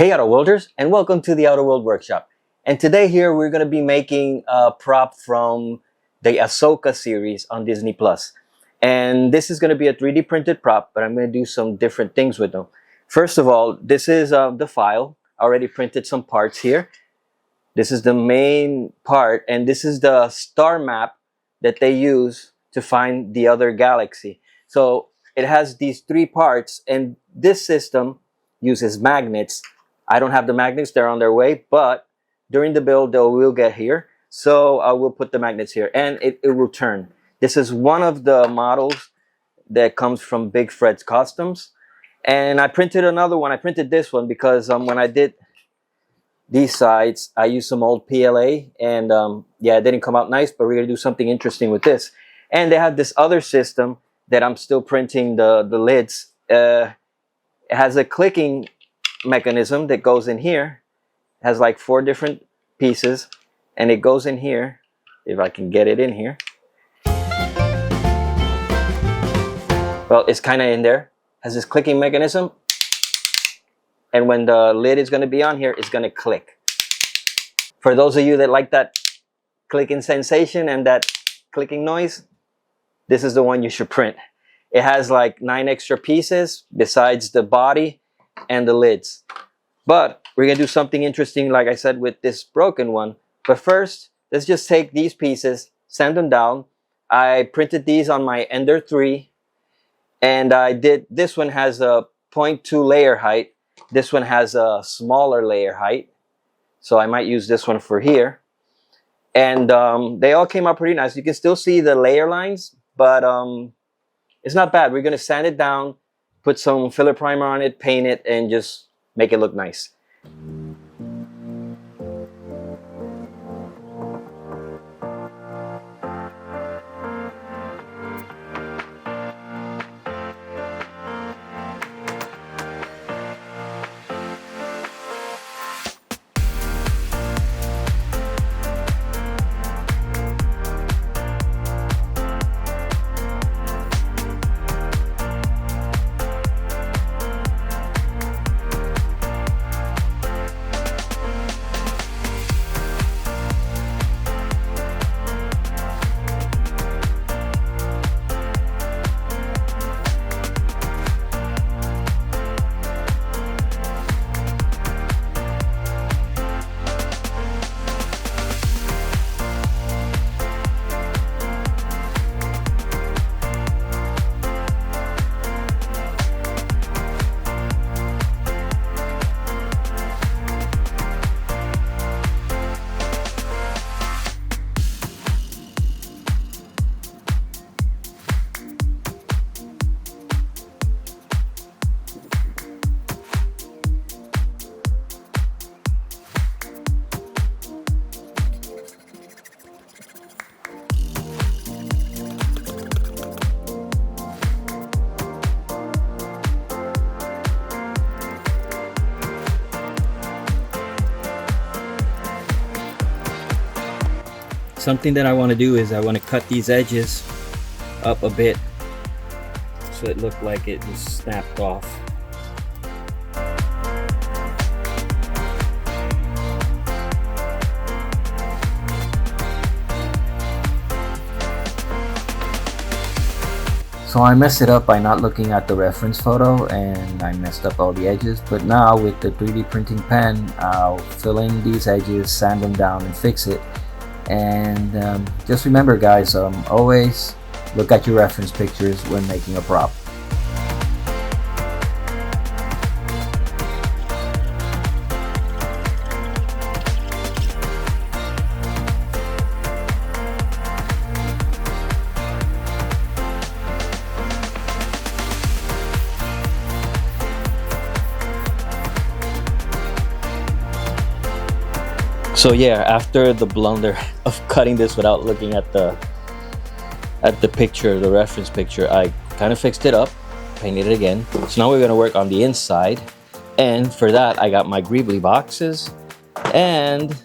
Hey Outer Worlders, and welcome to the Outer World Workshop. And today here we're going to be making a prop from the Ahsoka series on Disney Plus. And this is going to be a 3D printed prop, but I'm going to do some different things with them. First of all, this is the file. I already printed some parts here. This is the main part, and this is the star map that they use to find the other galaxy. So it has these three parts, and this system uses magnets. I don't have the magnets, they're on their way, but during the build they will get here. So I will put the magnets here and it will turn. This is one of the models that comes from Big Fred's Customs. And I printed another one. I printed this one because when I did these sides, I used some old PLA and yeah, it didn't come out nice, but we're gonna do something interesting with this. And they have this other system that I'm still printing the lids. It has a clicking mechanism that goes in here. It has like 4 different pieces and it goes in here, if I can get it in here. Well, it's kind of in there. It has this clicking mechanism, and when the lid is going to be on here, it's going to click. For those of you that like that clicking sensation and that clicking noise, this is the one you should print. It has like 9 extra pieces besides the body and the lids. But we're gonna do something interesting, like I said, with this broken one. But first, let's just take these pieces, sand them down. I printed these on my Ender 3, and this one has a 0.2 layer height. This one has a smaller layer height, so I might use this one for here. And they all came out pretty nice. You can still see the layer lines, but it's not bad. We're gonna sand it down, put some filler primer on it, paint it, and just make it look nice. Something that I want to do is I want to cut these edges up a bit so it looked like it was snapped off. So I messed it up by not looking at the reference photo, and I messed up all the edges. But now with the 3D printing pen, I'll fill in these edges, sand them down, and fix it. And just remember, guys, always look at your reference pictures when making a prop. So yeah, after the blunder of cutting this without looking at the picture, the reference picture, I kind of fixed it up, painted it again. So now we're going to work on the inside, and for that I got my greebly boxes and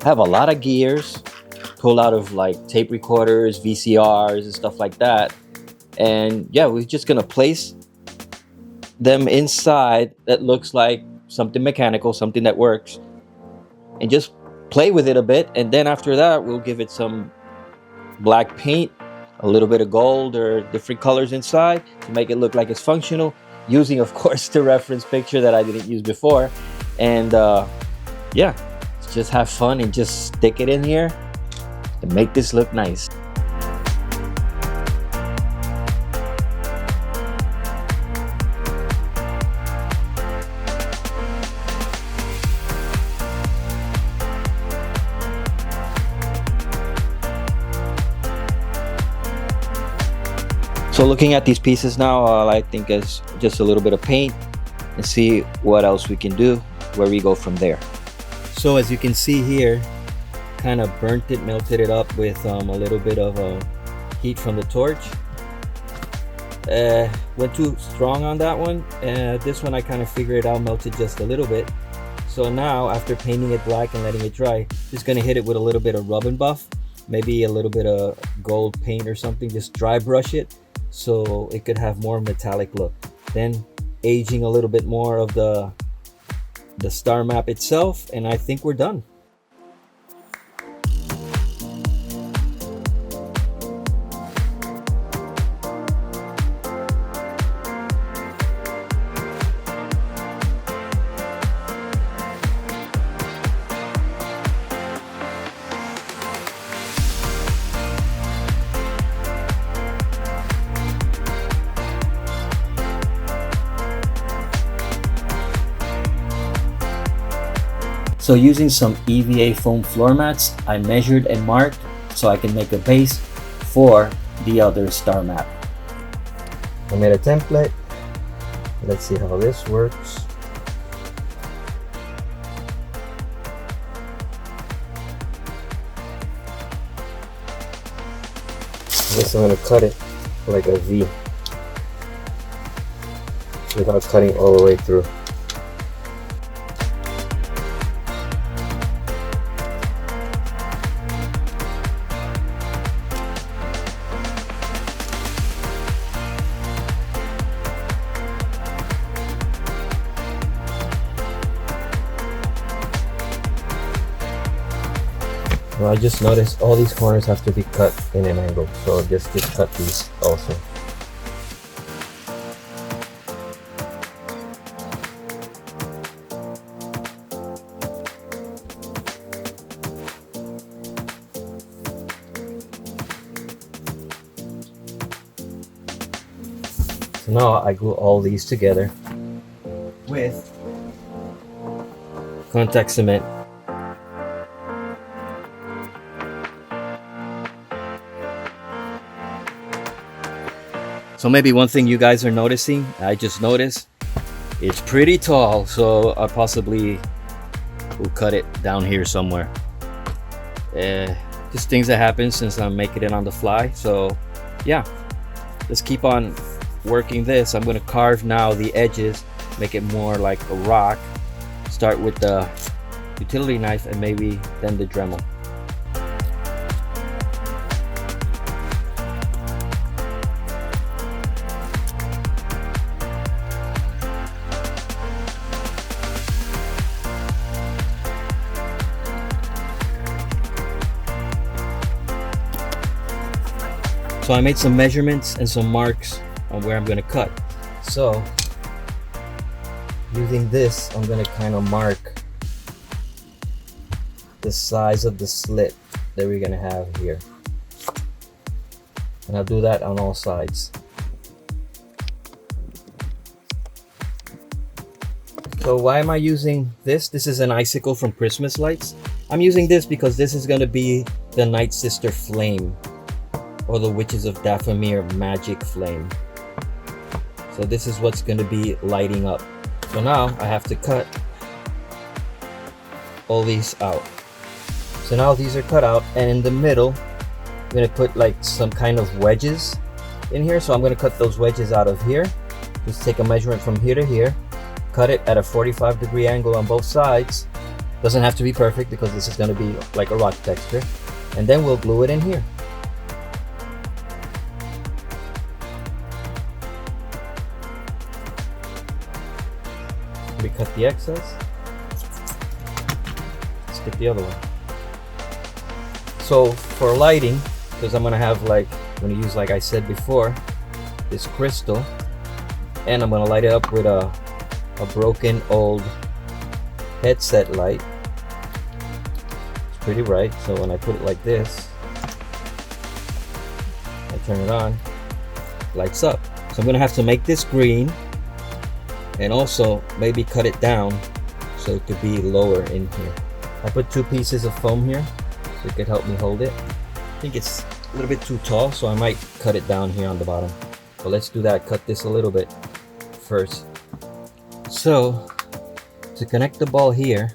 have a lot of gears pulled out of like tape recorders, VCRs, and stuff like that. And yeah, we're just gonna place them inside that looks like something mechanical, something that works, and just play with it a bit. And then after that, we'll give it some black paint, a little bit of gold or different colors inside to make it look like it's functional, using of course the reference picture that I didn't use before. And yeah, just have fun and just stick it in here and make this look nice. So looking at these pieces now, all I think is just a little bit of paint and see what else we can do, where we go from there. So as you can see here, kind of burnt it, melted it up with a little bit of heat from the torch. Went too strong on that one. This one I kind of figured out, melted just a little bit. So now after painting it black and letting it dry, just gonna hit it with a little bit of rub and buff, maybe a little bit of gold paint or something, just dry brush it so it could have more metallic look. Then aging a little bit more of the star map itself, and I think we're done. So using some EVA foam floor mats, I measured and marked so I can make a base for the other star map. I made a template. Let's see how this works. I guess I'm gonna cut it like a V without cutting all the way through. Well, I just noticed all these corners have to be cut in an angle, so just cut these also. So now I glue all these together with contact cement. So maybe one thing you guys are noticing, I just noticed, it's pretty tall, so I possibly will cut it down here somewhere. Just things that happen since I'm making it on the fly. So yeah, let's keep on working this. I'm going to carve now the edges, make it more like a rock. Start with the utility knife and maybe then the Dremel. So I made some measurements and some marks on where I'm going to cut. So using this, I'm going to kind of mark the size of the slit that we're going to have here. And I'll do that on all sides. So why am I using this? This is an icicle from Christmas Lights. I'm using this because this is going to be the Night Sister flame, or the Witches of Dathomir magic flame. So this is what's going to be lighting up. So now I have to cut all these out. So now these are cut out, and in the middle I'm going to put like some kind of wedges in here. So I'm going to cut those wedges out of here. Just take a measurement from here to here, cut it at a 45-degree angle on both sides. Doesn't have to be perfect because this is going to be like a rock texture. And then we'll glue it in here. already cut the excess. Let's get the other one. So for lighting, because I'm gonna have like, I'm gonna use, like I said before, this crystal, and I'm gonna light it up with a broken old headset light. It's pretty bright, so when I put it like this, I turn it on, lights up. So I'm gonna have to make this green and also maybe cut it down so it could be lower in here. I put 2 pieces of foam here so it could help me hold it. I think it's a little bit too tall, so I might cut it down here on the bottom. So let's do that, cut this a little bit first. So to connect the ball here,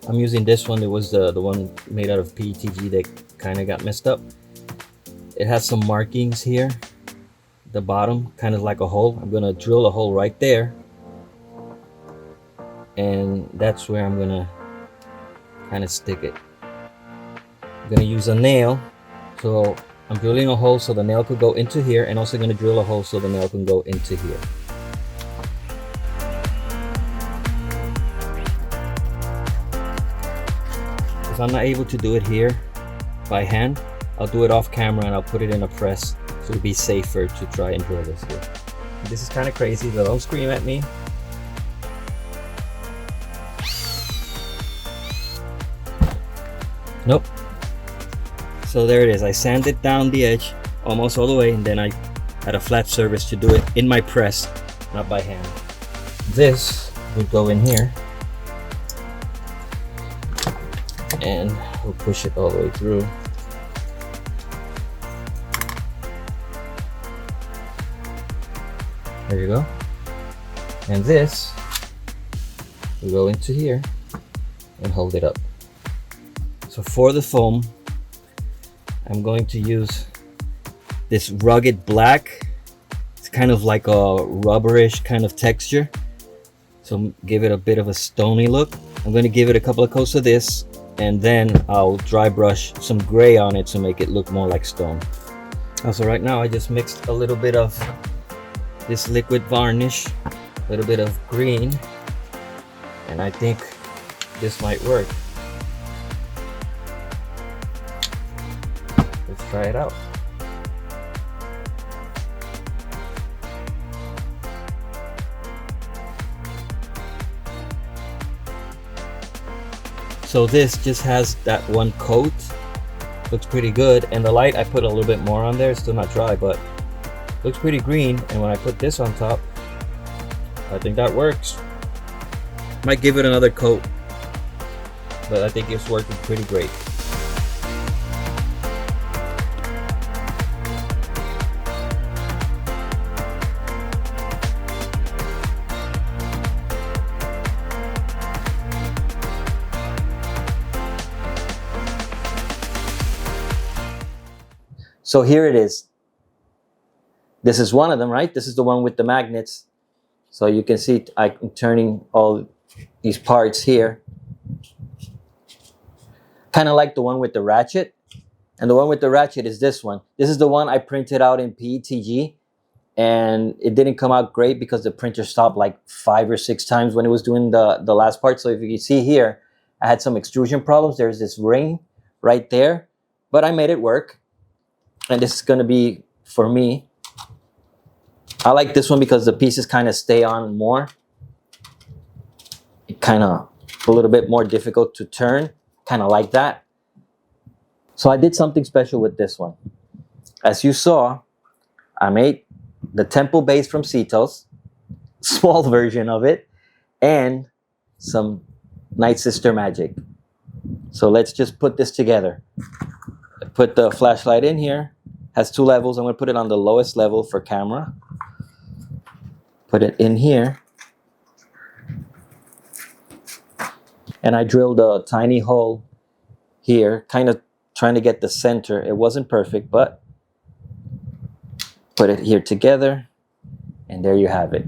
I'm using this one. It was the one made out of PETG that kind of got messed up. It has some markings here, the bottom, kind of like a hole. I'm gonna drill a hole right there, and that's where I'm gonna kind of stick it. I'm gonna use a nail, so I'm drilling a hole so the nail could go into here, and also gonna drill a hole so the nail can go into here. If I'm not able to do it here by hand, I'll do it off camera and I'll put it in a press so it'll be safer to try and drill this here. This is kind of crazy, so don't scream at me. Nope. So there it is. I sanded down the edge almost all the way, and then I had a flat surface to do it in my press, not by hand. This would go in here, and we'll push it all the way through. There you go. And this will go into here and hold it up. So for the foam, I'm going to use this rugged black. It's kind of like a rubberish kind of texture, so give it a bit of a stony look. I'm going to give it a couple of coats of this, and then I'll dry brush some gray on it to make it look more like stone. Also, right now I just mixed a little bit of this liquid varnish, a little bit of green, and I think this might work. Let's try it out. So this just has that one coat. Looks pretty good, and the light I put a little bit more on there. It's still not dry, but looks pretty green. And when I put this on top, I think that works. Might give it another coat, but I think it's working pretty great. So here it is. This is one of them, right? This is the one with the magnets. So you can see I'm turning all these parts here. Kind of like the one with the ratchet. And the one with the ratchet is this one. This is the one I printed out in PETG. And it didn't come out great because the printer stopped like 5 or 6 times when it was doing the last part. So if you can see here, I had some extrusion problems. There's this ring right there. But I made it work. And this is going to be, for me, I like this one because the pieces kind of stay on more. It kind of a little bit more difficult to turn, kind of like that. So I did something special with this one. As you saw, I made the temple base from Cetos, small version of it, and some Night Sister magic. So let's just put this together. I put the flashlight in here. Has 2 levels. I'm going to put it on the lowest level for camera. Put it in here. And I drilled a tiny hole here, kind of trying to get the center. It wasn't perfect, but put it here together. And there you have it.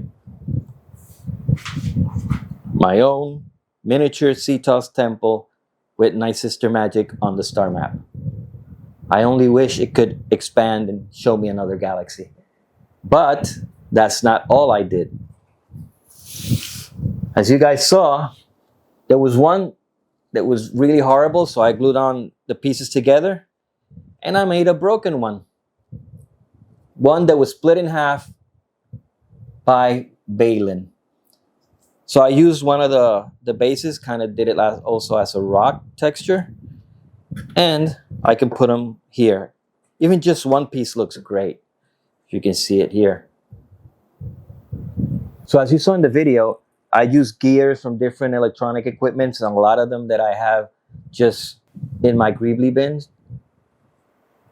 My own miniature Cetos temple with Night Sister magic on the star map. I only wish it could expand and show me another galaxy. But that's not all I did. As you guys saw, there was one that was really horrible, so I glued on the pieces together and I made a broken one. One that was split in half by Balin. So I used one of the bases, kind of did it also as a rock texture. And I can put them here. Even just one piece looks great. You can see it here. So as you saw in the video, I use gears from different electronic equipments, and a lot of them that I have just in my Greebly bins.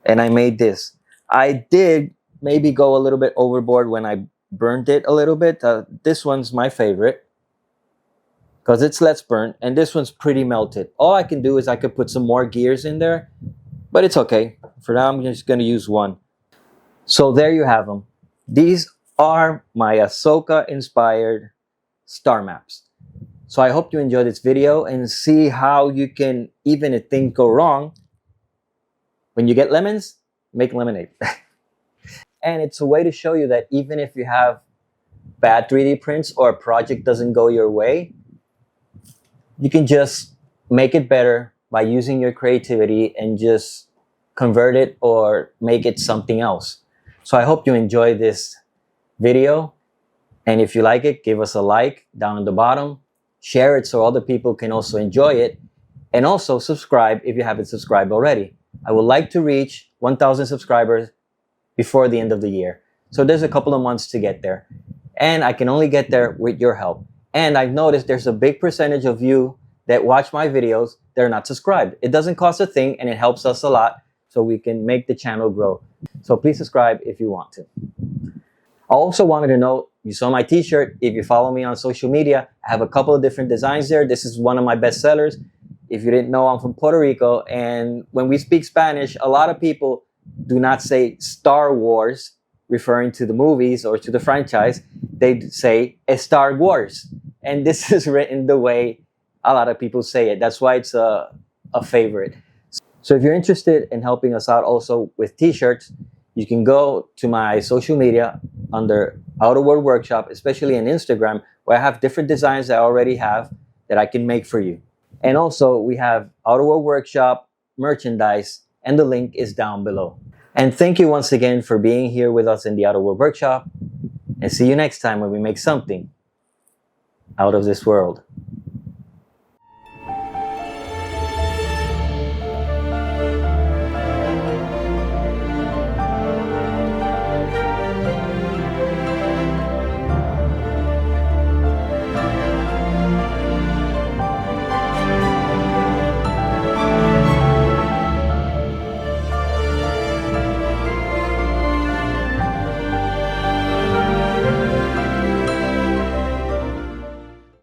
And I made this. I did maybe go a little bit overboard when I burned it a little bit. This one's my favorite because it's less burnt, and this one's pretty melted. All I can do is I could put some more gears in there, but it's okay. For now, I'm just going to use one. So there you have them. These are my Ahsoka inspired star maps. So I hope you enjoyed this video and see how you can, even if things go wrong, when you get lemons, make lemonade. And it's a way to show you that even if you have bad 3D prints or a project doesn't go your way, you can just make it better by using your creativity and just convert it or make it something else. So I hope you enjoy this video. And if you like it, give us a like down at the bottom. Share it so other people can also enjoy it. And also subscribe if you haven't subscribed already. I would like to reach 1,000 subscribers before the end of the year. So there's a couple of months to get there. And I can only get there with your help. And I've noticed there's a big percentage of you that watch my videos, they're not subscribed. It doesn't cost a thing and it helps us a lot so we can make the channel grow. So please subscribe if you want to. I also wanted to note, you saw my t-shirt. If you follow me on social media, I have a couple of different designs there. This is one of my best sellers. If you didn't know, I'm from Puerto Rico. And when we speak Spanish, a lot of people do not say Star Wars, referring to the movies or to the franchise. They say Star Wars. And this is written the way a lot of people say it. That's why it's a favorite. So if you're interested in helping us out also with t-shirts, you can go to my social media under Outer World Workshop, especially on Instagram, where I have different designs that I already have that I can make for you. And also we have Outer World Workshop merchandise, and the link is down below. And thank you once again for being here with us in the Outer World Workshop. And see you next time when we make something out of this world.